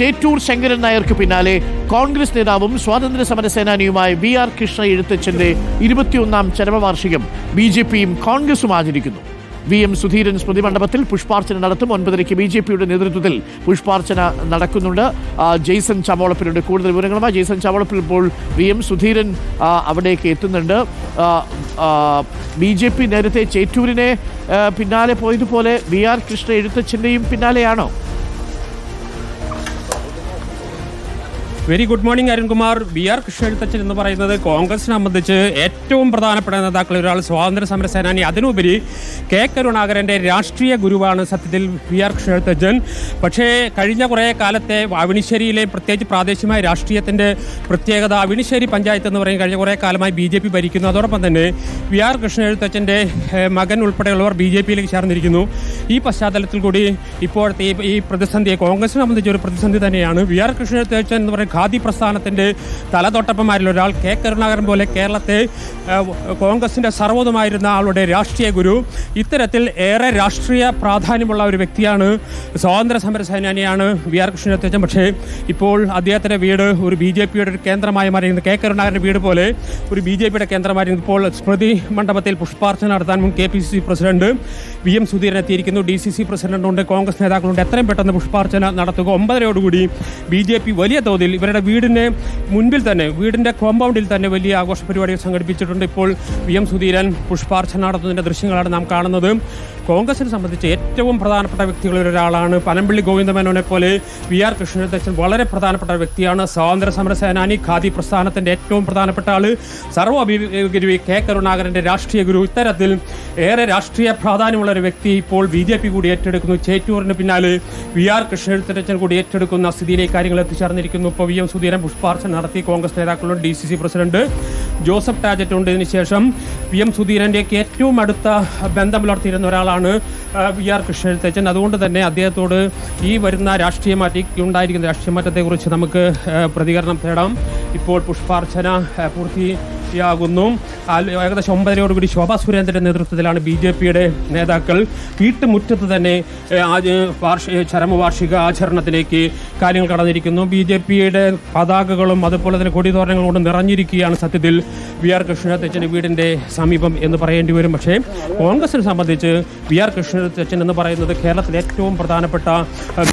ചേറ്റൂർ ശങ്കരൻ നായർക്ക് പിന്നാലെ കോൺഗ്രസ് നേതാവും സ്വാതന്ത്ര്യ സമര സേനാനിയുമായ VR കൃഷ്ണ എഴുത്തച്ഛന്റെ 21ാം ചരമവാർഷികം BJPയും കോൺഗ്രസും ആചരിക്കുന്നു. VM സുധീരൻ സ്മൃതി മണ്ഡപത്തിൽ പുഷ്പാർച്ചന നടത്തും. 9:30 BJPയുടെ നേതൃത്വത്തിൽ പുഷ്പാർച്ചന നടക്കുന്നുണ്ട്. ജെയ്സൺ ചാവോളപ്പിലുണ്ട് കൂടുതൽ വിവരങ്ങളുമായി. ജെയ്സൺ ചാവോളപ്പിൽ ഇപ്പോൾ VM സുധീരൻ അവിടേക്ക് എത്തുന്നുണ്ട്. BJP നേരത്തെ ചേറ്റൂരിനെ പിന്നാലെ പോയതുപോലെ VR കൃഷ്ണ എഴുത്തച്ഛൻ്റെയും പിന്നാലെയാണോ? Very good morning Arunkumar. VR Krishna Ezhuthachan എന്ന് പറയുന്നത് കോൺഗ്രസിനെ സംബന്ധിച്ച് ഏറ്റവും പ്രധാനപ്പെട്ട നേതാക്കളിൽ ഒരാൾ, സ്വാതന്ത്ര്യ സമര സേനാനി. അതിനുപരി കെ കരുണാകരൻ്റെ രാഷ്ട്രീയ ഗുരുവാണ് സത്യത്തിൽ VR കൃഷ്ണ എഴുത്തച്ഛൻ. പക്ഷേ കഴിഞ്ഞ കുറേ കാലത്തെ അവിണിശ്ശേരിയിലെ പ്രത്യേകിച്ച് പ്രാദേശികമായ രാഷ്ട്രീയത്തിൻ്റെ പ്രത്യേകത, അവിണിശ്ശേരി പഞ്ചായത്ത് എന്ന് പറയുന്നത് കഴിഞ്ഞ കുറേ കാലമായി BJP ഭരിക്കുന്നു. അതോടൊപ്പം തന്നെ VR കൃഷ്ണ എഴുത്തച്ഛൻ്റെ മകൻ ഉൾപ്പെടെയുള്ളവർ BJPയിലേക്ക് ചേർന്നിരിക്കുന്നു. ഈ പശ്ചാത്തലത്തിൽ കൂടി ഇപ്പോഴത്തെ ഈ പ്രതിസന്ധിയെ കോൺഗ്രസിനെ സംബന്ധിച്ച് ഒരു പ്രതിസന്ധി തന്നെയാണ്. VR കൃഷ്ണ എഴുത്തച്ഛൻ എന്ന് പറയുന്നത് ഖാദി പ്രസ്ഥാനത്തിൻ്റെ തലതൊട്ടപ്പന്മാരിൽ ഒരാൾ. കെ കരുണാകരൻ പോലെ കേരളത്തെ കോൺഗ്രസിൻ്റെ സർവ്വതുമായിരുന്ന ആളുടെ രാഷ്ട്രീയ ഗുരു. ഇത്തരത്തിൽ ഏറെ രാഷ്ട്രീയ പ്രാധാന്യമുള്ള ഒരു വ്യക്തിയാണ്, സ്വാതന്ത്ര്യ സമര സേനാനിയാണ് VR കൃഷ്ണ എഴുത്തച്ഛൻ. പക്ഷേ ഇപ്പോൾ അദ്ദേഹത്തിൻ്റെ വീട് ഒരു BJPയുടെ ഒരു കേന്ദ്രമായി മാറിയിരുന്നു. കെ കരുണാകരൻ്റെ വീട് പോലെ ഒരു BJPയുടെ കേന്ദ്രമായിരുന്നു. ഇപ്പോൾ സ്മൃതി മണ്ഡപത്തിൽ പുഷ്പാർച്ചന നടത്താൻ മുൻ KPCC പ്രസിഡന്റ് VM സുധീരൻ എത്തിയിരിക്കുന്നു. DCC പ്രസിഡന്റുണ്ട്, കോൺഗ്രസ് നേതാക്കളുണ്ട്. എത്രയും പെട്ടെന്ന് പുഷ്പാർച്ചന നടത്തുക. 9:30 BJP വലിയ തോതിൽ ഇവരുടെ വീടിന് മുൻപിൽ തന്നെ, വീടിൻ്റെ കോമ്പൗണ്ടിൽ തന്നെ വലിയ ആഘോഷ പരിപാടികൾ സംഘടിപ്പിച്ചിട്ടുണ്ട്. ഇപ്പോൾ VM സുധീരൻ പുഷ്പാർച്ചന നടത്തുന്നതിൻ്റെ ദൃശ്യങ്ങളാണ് നാം കാണുന്നത്. കോൺഗ്രസിനെ സംബന്ധിച്ച് ഏറ്റവും പ്രധാനപ്പെട്ട വ്യക്തികളിൽ ഒരാളാണ്. പനമ്പള്ളി ഗോവിന്ദമേനോനെ പോലെ VR കൃഷ്ണ എഴുത്തച്ഛൻ വളരെ പ്രധാനപ്പെട്ട വ്യക്തിയാണ്. സ്വാതന്ത്ര്യ സമര സേനാനി, ഖാദി പ്രസ്ഥാനത്തിൻ്റെ ഏറ്റവും പ്രധാനപ്പെട്ട ആൾ, സർവ്വ കെ കരുണാകരൻ്റെ രാഷ്ട്രീയ ഗുരു. ഇത്തരത്തിൽ ഏറെ രാഷ്ട്രീയ പ്രാധാന്യമുള്ള ഒരു വ്യക്തി ഇപ്പോൾ BJP കൂടി ഏറ്റെടുക്കുന്നു. ചേറ്റൂരിന് പിന്നാലെ VR കൃഷ്ണ എഴുത്തച്ഛൻ കൂടി ഏറ്റെടുക്കുന്ന സ്ഥിതിയിലേക്ക് കാര്യങ്ങൾ എത്തിച്ചേർന്നിരിക്കുന്നു. ഇപ്പോൾ VM സുധീരൻ പുഷ്പാർച്ചന നടത്തി. കോൺഗ്രസ് നേതാക്കളുണ്ട്, DCC പ്രസിഡന്റ് ജോസഫ് ടാജറ്റ് ഉണ്ട്. ഇതിനുശേഷം VM സുധീരൻ്റെയൊക്കെ ഏറ്റവും അടുത്ത ബന്ധം പുലർത്തിയിരുന്ന ഒരാളാണ് VR കൃഷ്ണ എഴുത്തച്ഛൻ. അതുകൊണ്ട് തന്നെ അദ്ദേഹത്തോട് ഈ വരുന്ന ഉണ്ടായിരിക്കുന്ന രാഷ്ട്രീയ മാറ്റത്തെക്കുറിച്ച് നമുക്ക് പ്രതികരണം തേടാം. ഇപ്പോൾ പുഷ്പാർച്ചന പൂർത്തിയാകുന്നു. ഏകദേശം 9:30 ശോഭാ സുരേന്ദ്രൻ്റെ നേതൃത്വത്തിലാണ് BJPയുടെ നേതാക്കൾ വീട്ടുമുറ്റത്ത് തന്നെ ചരമവാർഷിക ആചരണത്തിലേക്ക് കാര്യങ്ങൾ കടന്നിരിക്കുന്നു. BJPയുടെ പതാകകളും അതുപോലെ തന്നെ കൊടിതോരണങ്ങളും കൊണ്ട് നിറഞ്ഞിരിക്കുകയാണ് സത്യത്തിൽ VR കൃഷ്ണ എഴുത്തച്ഛൻ്റെ വീടിൻ്റെ സമീപം എന്ന് പറയേണ്ടി വരും. പക്ഷേ കോൺഗ്രസിനെ സംബന്ധിച്ച് VR കൃഷ്ണ എഴുത്തച്ഛൻ എന്ന് പറയുന്നത് കേരളത്തിലെ ഏറ്റവും പ്രധാനപ്പെട്ട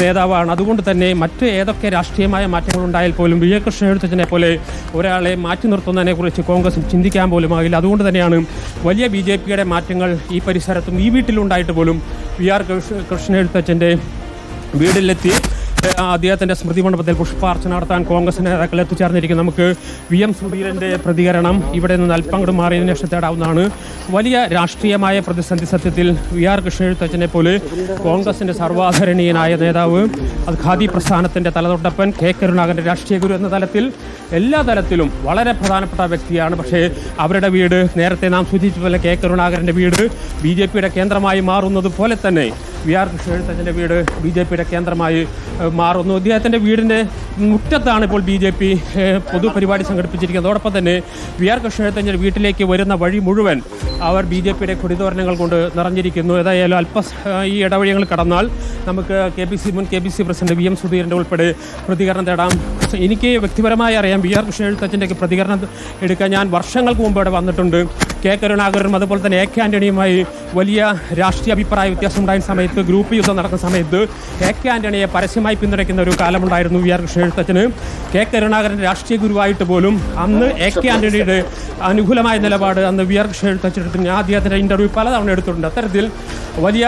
നേതാവാണ്. അതുകൊണ്ട് തന്നെ മറ്റ് ഏതൊക്കെ രാഷ്ട്രീയമായ മാറ്റങ്ങളുണ്ടായാൽ പോലും VR കൃഷ്ണ എഴുത്തച്ഛനെ പോലെ ഒരാളെ മാറ്റി നിർത്തുന്നതിനെക്കുറിച്ച് കോൺഗ്രസ് ചിന്തിക്കാൻ പോലും ആകില്ല. അതുകൊണ്ട് തന്നെയാണ് വലിയ BJPയുടെ മാറ്റങ്ങൾ ഈ പരിസരത്തും ഈ വീട്ടിലുണ്ടായിട്ട് പോലും VR കൃഷ്ണ എഴുത്തച്ഛൻ്റെ വീട്ടിലെത്തി അദ്ദേഹത്തിൻ്റെ സ്മൃതി മണ്ഡപത്തിൽ പുഷ്പാർച്ചന നടത്താൻ കോൺഗ്രസ് നേതാക്കൾ എത്തിച്ചേർന്നിരിക്കും. നമുക്ക് VM സുധീരൻ്റെ പ്രതികരണം ഇവിടെ നിന്ന് അല്പം അങ്ങോട്ട് മാറിയതിനു ശേഷം തേടാവുന്നതാണ്. വലിയ രാഷ്ട്രീയമായ പ്രതിസന്ധി സത്യത്തിൽ VR കൃഷ്ണ എഴുത്തച്ഛനെ പോലെ കോൺഗ്രസിൻ്റെ സർവാധരണീയനായ നേതാവ്, അത് ഖാദി പ്രസ്ഥാനത്തിൻ്റെ തലതൊട്ടപ്പൻ, കെ കരുണാകരൻ്റെ രാഷ്ട്രീയ ഗുരു എന്ന തലത്തിൽ എല്ലാ തലത്തിലും വളരെ പ്രധാനപ്പെട്ട വ്യക്തിയാണ്. പക്ഷേ അവരുടെ വീട്, നേരത്തെ നാം സൂചിപ്പിച്ച പോലെ കെ കരുണാകരൻ്റെ വീട് BJPയുടെ കേന്ദ്രമായി മാറുന്നത് പോലെ തന്നെ VR കൃഷ്ണ എഴുത്തച്ഛൻ്റെ വീട് BJPയുടെ കേന്ദ്രമായി മാറുന്നു. അദ്ദേഹത്തിൻ്റെ വീടിൻ്റെ മുറ്റത്താണ് ഇപ്പോൾ BJP പൊതുപരിപാടി സംഘടിപ്പിച്ചിരിക്കുന്നത്. അതോടൊപ്പം തന്നെ VR കൃഷ്ണ എഴുത്തച്ഛൻ്റെ വീട്ടിലേക്ക് വരുന്ന വഴി മുഴുവൻ അവർ BJPയുടെ കൊടിതോരണങ്ങൾ കൊണ്ട് നിറഞ്ഞിരിക്കുന്നു. ഏതായാലും ഈ ഇടവഴികൾ കടന്നാൽ നമുക്ക് മുൻ KPCC പ്രസിഡന്റ് VM സുധീരൻ്റെ ഉൾപ്പെടെ പ്രതികരണം തേടാം. എനിക്ക് വ്യക്തിപരമായി അറിയാം VR കൃഷ്ണ എഴുത്തച്ഛൻ്റെയൊക്കെ പ്രതികരണം എടുക്കാൻ ഞാൻ വർഷങ്ങൾക്ക് മുമ്പ് ഇവിടെ വന്നിട്ടുണ്ട്. കെ കരുണാകരനും അതുപോലെ തന്നെ AK ആൻ്റണിയുമായി വലിയ രാഷ്ട്രീയ അഭിപ്രായ വ്യത്യാസം ഉണ്ടായിരുന്ന സമയത്ത്, ഗ്രൂപ്പ് യുദ്ധം നടക്കുന്ന സമയത്ത് AK ആൻ്റണിയെ പരസ്യമായി പിന്തുണയ്ക്കുന്ന ഒരു കാലമുണ്ടായിരുന്നു VR കൃഷ്ണ എഴുത്തച്ഛന്. കെ കരുണാകരൻ രാഷ്ട്രീയ ഗുരുവായിട്ട് പോലും അന്ന് AK ആൻ്റണിയുടെ അനുകൂലമായ നിലപാട് അന്ന് VR കൃഷ്ണ എഴുത്തച്ഛനെടുത്ത് ഞാൻ അദ്ദേഹത്തിൻ്റെ ഇൻ്റർവ്യൂ പലതവണ എടുത്തിട്ടുണ്ട്. അത്തരത്തിൽ വലിയ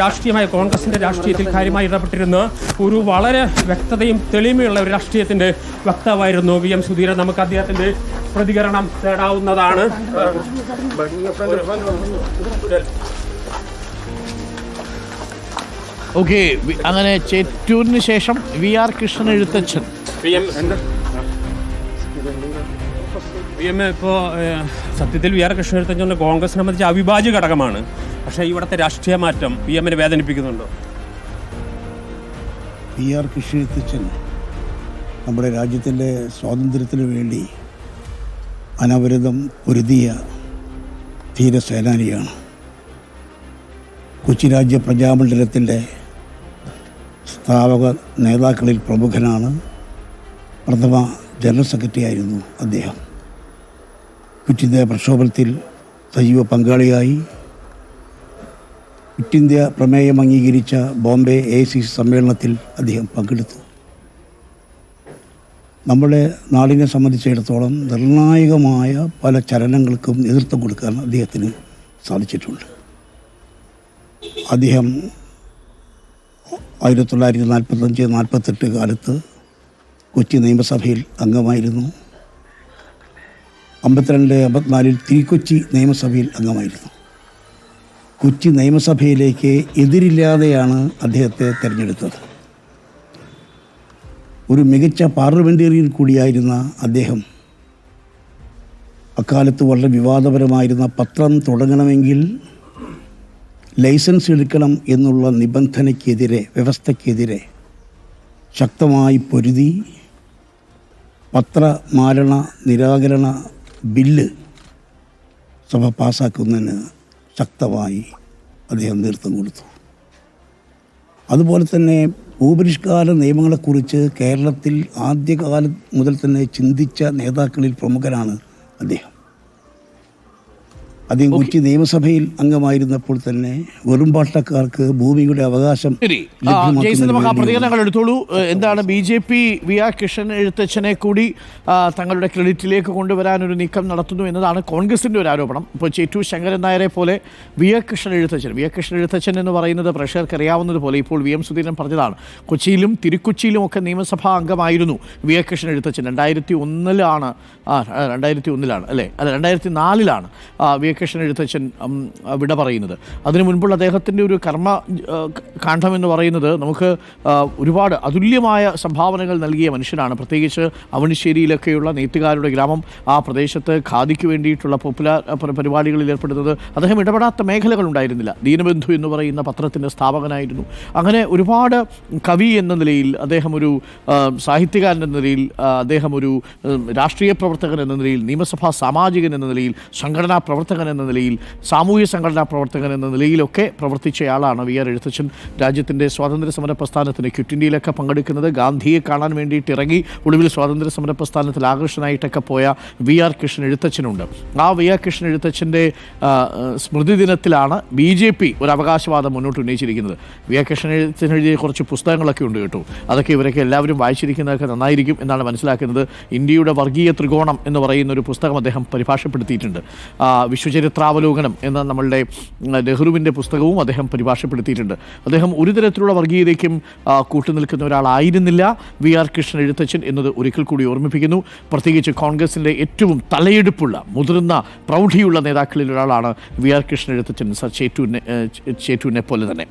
രാഷ്ട്രീയമായ കോൺഗ്രസിൻ്റെ രാഷ്ട്രീയത്തിൽ കാര്യമായി ഇടപെട്ടിരുന്ന ഒരു വളരെ വ്യക്തതയും തെളിമയുള്ള ഒരു രാഷ്ട്രീയത്തിൻ്റെ വക്താവായിരുന്നു VM സുധീരൻ. നമുക്ക് അദ്ദേഹത്തിൻ്റെ പ്രതികരണം തേടാവുന്നതാണ്. ഓക്കെ, അങ്ങനെ ചേറ്റൂരിന് ശേഷം VR കൃഷ്ണ എഴുത്തച്ഛൻ ഇപ്പോൾ സത്യത്തിൽ VR കൃഷ്ണ എഴുത്തച്ഛൻ കോൺഗ്രസിനെ സംബന്ധിച്ച് അവിഭാജ്യ ഘടകമാണ്. പക്ഷേ ഇവിടുത്തെ രാഷ്ട്രീയ മാറ്റം PMനെ വേദനിപ്പിക്കുന്നുണ്ടോ? VR കൃഷ്ണ എഴുത്തച്ഛൻ നമ്മുടെ രാജ്യത്തിൻ്റെ സ്വാതന്ത്ര്യത്തിനു വേണ്ടി അനവരതം പൊരുതിയ ധീരസേനാനിയാണ്. കൊച്ചി രാജ്യ പ്രജാമണ്ഡലത്തിൻ്റെ സ്ഥാപക നേതാക്കളിൽ പ്രമുഖനാണ്. പ്രഥമ ജനറൽ സെക്രട്ടറി ആയിരുന്നു അദ്ദേഹം. ക്വിറ്റ് ഇന്ത്യ പ്രക്ഷോഭത്തിൽ സജീവ പങ്കാളിയായി. ക്വിറ്റ് ഇന്ത്യ പ്രമേയം അംഗീകരിച്ച ബോംബെ AICC സമ്മേളനത്തിൽ അദ്ദേഹം പങ്കെടുത്തു. നമ്മുടെ നാടിനെ സംബന്ധിച്ചിടത്തോളം നിർണായകമായ പല ചലനങ്ങൾക്കും നേതൃത്വം കൊടുക്കാൻ അദ്ദേഹത്തിന് സാധിച്ചിട്ടുണ്ട്. അദ്ദേഹം 1945-48 കാലത്ത് കൊച്ചി നിയമസഭയിൽ അംഗമായിരുന്നു. 52-54 തിരുക്കൊച്ചി നിയമസഭയിൽ അംഗമായിരുന്നു. കൊച്ചി നിയമസഭയിലേക്ക് എതിരില്ലാതെയാണ് അദ്ദേഹത്തെ തിരഞ്ഞെടുത്തത്. ഒരു മികച്ച പാർലമെൻറ്റേറിയൻ കൂടിയായിരുന്ന അദ്ദേഹം അക്കാലത്ത് വളരെ വിവാദപരമായിരുന്ന പത്രം തുടങ്ങണമെങ്കിൽ ലൈസൻസ് എടുക്കണം എന്നുള്ള നിബന്ധനയ്ക്കെതിരെ, വ്യവസ്ഥയ്ക്കെതിരെ ശക്തമായി പൊരുതി പത്രമാരണ നിരാകരണ ബില്ല് സഭ പാസ്സാക്കുന്നതിന് ശക്തമായി അദ്ദേഹം നേതൃത്വം കൊടുത്തു. അതുപോലെ തന്നെ ഭൂപരിഷ്കാര നിയമങ്ങളെക്കുറിച്ച് കേരളത്തിൽ ആദ്യകാലം മുതൽ തന്നെ ചിന്തിച്ച നേതാക്കളിൽ പ്രമുഖനാണ് അദ്ദേഹം. അദ്ദേഹം കൊച്ചി നിയമസഭയിൽ അംഗമായിരുന്നപ്പോൾ തന്നെ വെറുംപാട്ടക്കാർക്ക് ഭൂമിയുടെ അവകാശം പ്രതികരണങ്ങൾ എടുത്തോളൂ. എന്താണ് BJP VR കൃഷ്ണൻ എഴുത്തച്ഛനെ കൂടി തങ്ങളുടെ ക്രെഡിറ്റിലേക്ക് കൊണ്ടുവരാനൊരു നീക്കം നടത്തുന്നു എന്നതാണ് കോൺഗ്രസിൻ്റെ ഒരു ആരോപണം. ഇപ്പോൾ ചേറ്റൂർ ശങ്കരൻ നായരെ പോലെ VR കൃഷ്ണൻ എഴുത്തച്ഛൻ എന്ന് പറയുന്നത് പ്രേക്ഷകർക്ക് അറിയാവുന്നതുപോലെ ഇപ്പോൾ VM സുധീരൻ പറഞ്ഞതാണ്. കൊച്ചിയിലും തിരുക്കൊച്ചിയിലും ഒക്കെ നിയമസഭാ അംഗമായിരുന്നു VR കൃഷ്ണൻ എഴുത്തച്ഛൻ. 2001-ലാണ് അല്ലേ? അല്ല, 2004-ലാണ് VR കൃഷ്ണൻ എഴുത്തച്ഛൻ വിട പറയുന്നത്. അതിനു മുൻപുള്ള അദ്ദേഹത്തിൻ്റെ ഒരു കാണ്ഡം എന്ന് പറയുന്നത് നമുക്ക് ഒരുപാട് അതുല്യമായ സംഭാവനകൾ നൽകിയ മനുഷ്യനാണ്. പ്രത്യേകിച്ച് അവണിശ്ശേരിയിലൊക്കെയുള്ള നെയ്ത്തുകാരുടെ ഗ്രാമം, ആ പ്രദേശത്ത് ഖാദിക്ക് വേണ്ടിയിട്ടുള്ള പോപ്പുലർ പരിപാടികളിൽ ഏർപ്പെടുന്നത്. അദ്ദേഹം ഇടപെടാത്ത മേഖലകളുണ്ടായിരുന്നില്ല. ദീനബന്ധു എന്ന് പറയുന്ന പത്രത്തിൻ്റെ സ്ഥാപകനായിരുന്നു. അങ്ങനെ ഒരുപാട് കവി എന്ന നിലയിൽ അദ്ദേഹം, ഒരു സാഹിത്യകാരൻ എന്ന നിലയിൽ അദ്ദേഹം, ഒരു രാഷ്ട്രീയ പ്രവർത്തകൻ എന്ന നിലയിൽ, നിയമസഭാ സാമാജികൻ എന്ന നിലയിൽ, സംഘടനാ പ്രവർത്തകൻ എന്ന നിലയിൽ, സാമൂഹ്യ സംഘടനാ പ്രവർത്തകൻ എന്ന നിലയിലൊക്കെ പ്രവർത്തിച്ചയാളാണ് VR എഴുത്തച്ഛൻ. രാജ്യത്തിൻ്റെ സ്വാതന്ത്ര്യ സമര പ്രസ്ഥാനത്തിന് ക്വിറ്റ് ഇന്ത്യയിലൊക്കെ പങ്കെടുക്കുന്നത്, ഗാന്ധിയെ കാണാൻ വേണ്ടിയിട്ട് ഇറങ്ങി ഒടുവിൽ സ്വാതന്ത്ര്യ സമര പ്രസ്ഥാനത്തിൽ ആകർഷനായിട്ടൊക്കെ പോയ VR കൃഷ്ണൻ എഴുത്തച്ഛനുണ്ട്. ആ VR കൃഷ്ണൻ എഴുത്തച്ഛൻ്റെ സ്മൃതി ദിനത്തിലാണ് BJP ഒരു അവകാശവാദം മുന്നോട്ട് ഉന്നയിച്ചിരിക്കുന്നത്. VR കൃഷ്ണൻ എഴുത്തച്ഛൻ എഴുതിയ കുറച്ച് പുസ്തകങ്ങളൊക്കെ ഉണ്ട് കേട്ടോ. അതൊക്കെ ഇവരൊക്കെ എല്ലാവരും വായിച്ചിരിക്കുന്നതൊക്കെ നന്നായിരിക്കും എന്നാണ് മനസ്സിലാക്കുന്നത്. ഇന്ത്യയുടെ വർഗീയ ത്രികോണം എന്ന് പറയുന്ന ഒരു പുസ്തകം അദ്ദേഹം പരിഭാഷപ്പെടുത്തിയിട്ടുണ്ട്. വിശ്വചരിത്രാവലോകനം എന്ന നമ്മളുടെ നെഹ്റുവിൻ്റെ പുസ്തകവും അദ്ദേഹം പരിഭാഷപ്പെടുത്തിയിട്ടുണ്ട്. അദ്ദേഹം ഒരു തരത്തിലുള്ള വർഗീയതയ്ക്കും കൂട്ടുനിൽക്കുന്ന ഒരാളായിരുന്നില്ല VR കൃഷ്ണൻ എഴുത്തച്ഛൻ എന്നത് ഒരിക്കൽ കൂടി ഓർമ്മിപ്പിക്കുന്നു. പ്രത്യേകിച്ച് കോൺഗ്രസിൻ്റെ ഏറ്റവും തലയെടുപ്പുള്ള, മുതിർന്ന, പ്രൗഢിയുള്ള നേതാക്കളിൽ ഒരാളാണ് VR കൃഷ്ണൻ എഴുത്തച്ഛൻ. ചേറ്റൂരിനെ പോലെ തന്നെ.